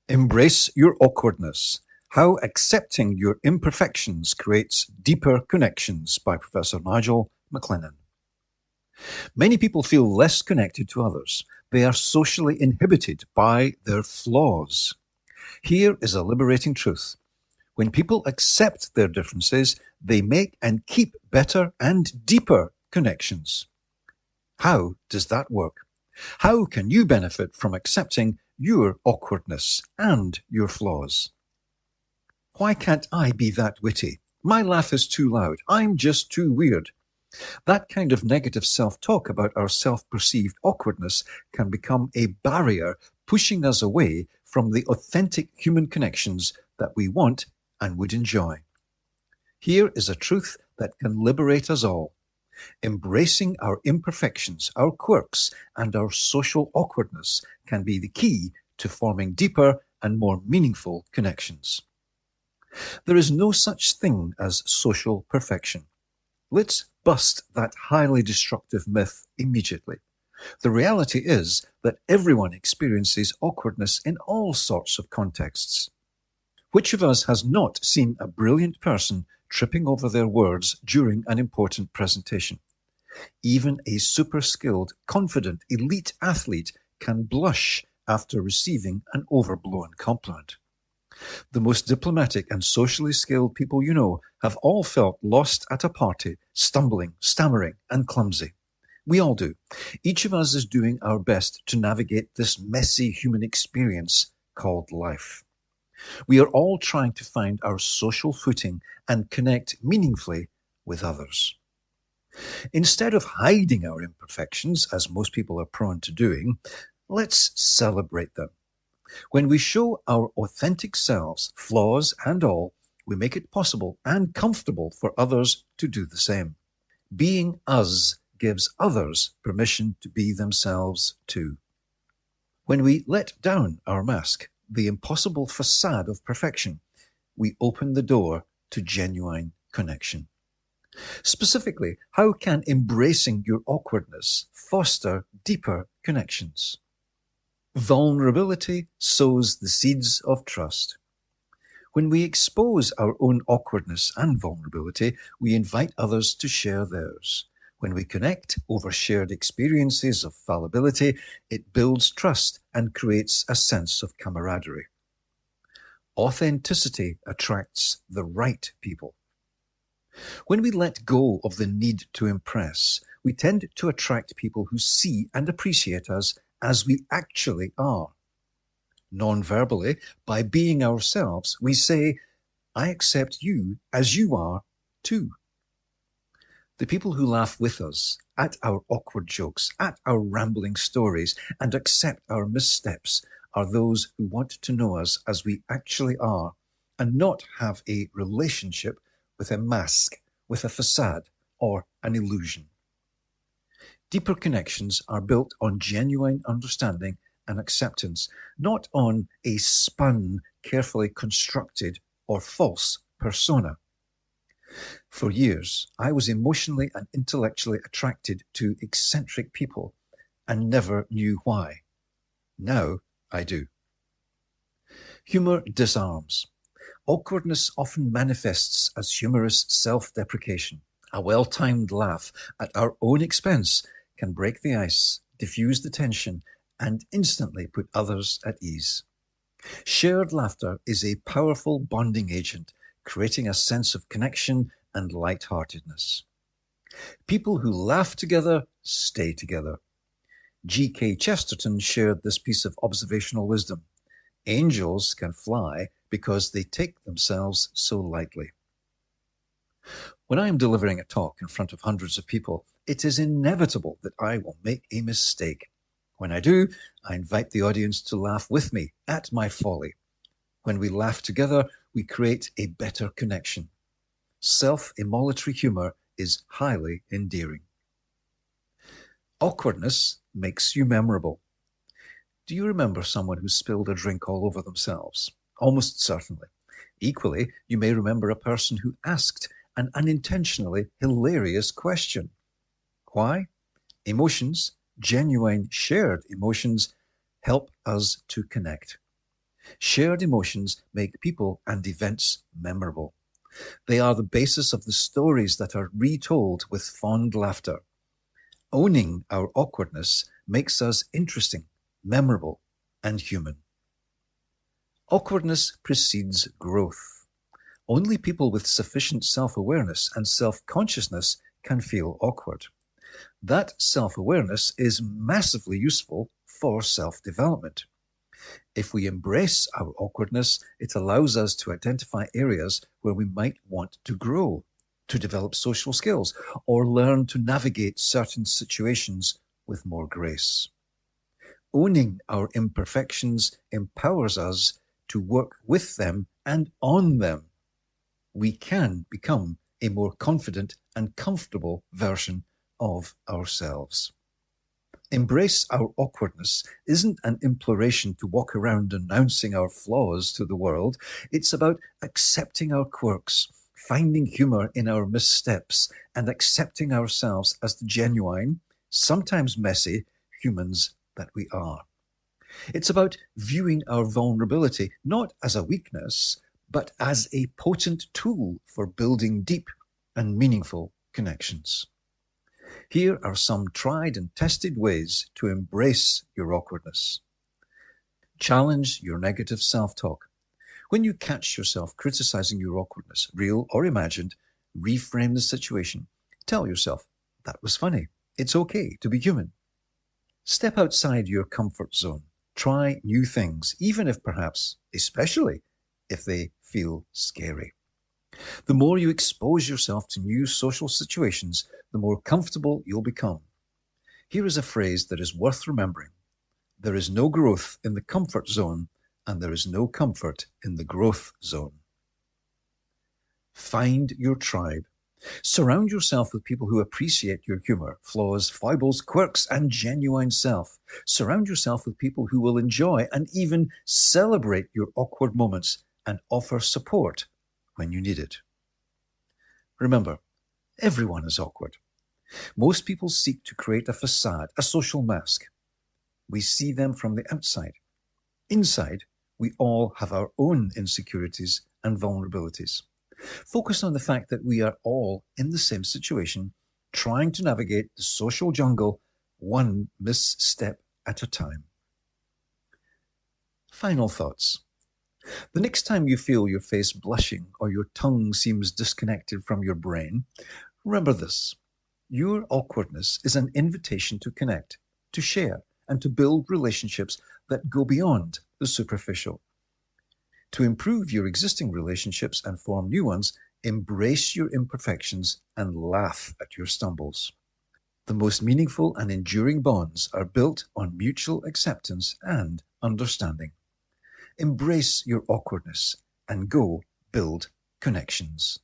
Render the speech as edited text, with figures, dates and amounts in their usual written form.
Embrace your awkwardness. How accepting your imperfections creates deeper connections by Professor Nigel MacLennan. Many people feel less connected to others. They are socially inhibited by their flaws. Here is a liberating truth. When people accept their differences, they make and keep better and deeper connections. How does that work? How can you benefit from accepting your awkwardness and your flaws? Why can't I be that witty? My laugh is too loud. I'm just too weird. That kind of negative self-talk about our self-perceived awkwardness can become a barrier, pushing us away from the authentic human connections that we want and would enjoy. Here is a truth that can liberate us all. Embracing our imperfections, our quirks, and our social awkwardness can be the key to forming deeper and more meaningful connections. There is no such thing as social perfection. Let's bust that highly destructive myth immediately. The reality is that everyone experiences awkwardness in all sorts of contexts. Which of us has not seen a brilliant person tripping over their words during an important presentation? Even a super-skilled, confident, elite athlete can blush after receiving an overblown compliment. The most diplomatic and socially skilled people you know have all felt lost at a party, stumbling, stammering, and clumsy. We all do. Each of us is doing our best to navigate this messy human experience called life. We are all trying to find our social footing and connect meaningfully with others. Instead of hiding our imperfections, as most people are prone to doing, let's celebrate them. When we show our authentic selves, flaws and all, we make it possible and comfortable for others to do the same. Being us gives others permission to be themselves too. When we let down our mask, the impossible facade of perfection, we open the door to genuine connection. Specifically, how can embracing your awkwardness foster deeper connections? Vulnerability sows the seeds of trust. When we expose our own awkwardness and vulnerability, we invite others to share theirs. When we connect over shared experiences of fallibility, it builds trust and creates a sense of camaraderie. Authenticity attracts the right people. When we let go of the need to impress, we tend to attract people who see and appreciate us as we actually are. Non-verbally, by being ourselves, we say, I accept you as you are too. The people who laugh with us at our awkward jokes, at our rambling stories, and accept our missteps are those who want to know us as we actually are and not have a relationship with a mask, with a facade, or an illusion. Deeper connections are built on genuine understanding and acceptance, not on a spun, carefully constructed, or false persona. For years, I was emotionally and intellectually attracted to eccentric people and never knew why. Now I do. Humor disarms. Awkwardness often manifests as humorous self-deprecation. A well-timed laugh at our own expense can break the ice, diffuse the tension, and instantly put others at ease. Shared laughter is a powerful bonding agent, creating a sense of connection and lightheartedness. People who laugh together stay together. G.K. Chesterton shared this piece of observational wisdom. Angels can fly because they take themselves so lightly. When I am delivering a talk in front of hundreds of people, it is inevitable that I will make a mistake. When I do, I invite the audience to laugh with me at my folly. When we laugh together, we create a better connection. Self-immolatory humor is highly endearing. Awkwardness makes you memorable. Do you remember someone who spilled a drink all over themselves? Almost certainly. Equally, you may remember a person who asked an unintentionally hilarious question. Why? Emotions, genuine shared emotions, help us to connect. Shared emotions make people and events memorable. They are the basis of the stories that are retold with fond laughter. Owning our awkwardness makes us interesting, memorable, and human. Awkwardness precedes growth. Only people with sufficient self-awareness and self-consciousness can feel awkward. That self-awareness is massively useful for self-development. If we embrace our awkwardness, it allows us to identify areas where we might want to grow, to develop social skills, or learn to navigate certain situations with more grace. Owning our imperfections empowers us to work with them and on them. We can become a more confident and comfortable version of ourselves. Embrace our awkwardness isn't an imploration to walk around announcing our flaws to the world. It's about accepting our quirks, finding humor in our missteps, and accepting ourselves as the genuine, sometimes messy, humans that we are. It's about viewing our vulnerability not as a weakness, but as a potent tool for building deep and meaningful connections. Here are some tried and tested ways to embrace your awkwardness. Challenge your negative self-talk. When you catch yourself criticizing your awkwardness, real or imagined, reframe the situation. Tell yourself, that was funny. It's okay to be human. Step outside your comfort zone. Try new things, even if perhaps, especially if they feel scary. The more you expose yourself to new social situations, the more comfortable you'll become. Here is a phrase that is worth remembering. There is no growth in the comfort zone, and there is no comfort in the growth zone. Find your tribe. Surround yourself with people who appreciate your humor, flaws, foibles, quirks, and genuine self. Surround yourself with people who will enjoy and even celebrate your awkward moments and offer support when you need it. Remember, everyone is awkward. Most people seek to create a facade, a social mask. We see them from the outside. Inside, we all have our own insecurities and vulnerabilities. Focus on the fact that we are all in the same situation, trying to navigate the social jungle one misstep at a time. Final thoughts. The next time you feel your face blushing or your tongue seems disconnected from your brain, remember this. Your awkwardness is an invitation to connect, to share, and to build relationships that go beyond the superficial. To improve your existing relationships and form new ones, embrace your imperfections and laugh at your stumbles. The most meaningful and enduring bonds are built on mutual acceptance and understanding. Embrace your awkwardness and go build connections.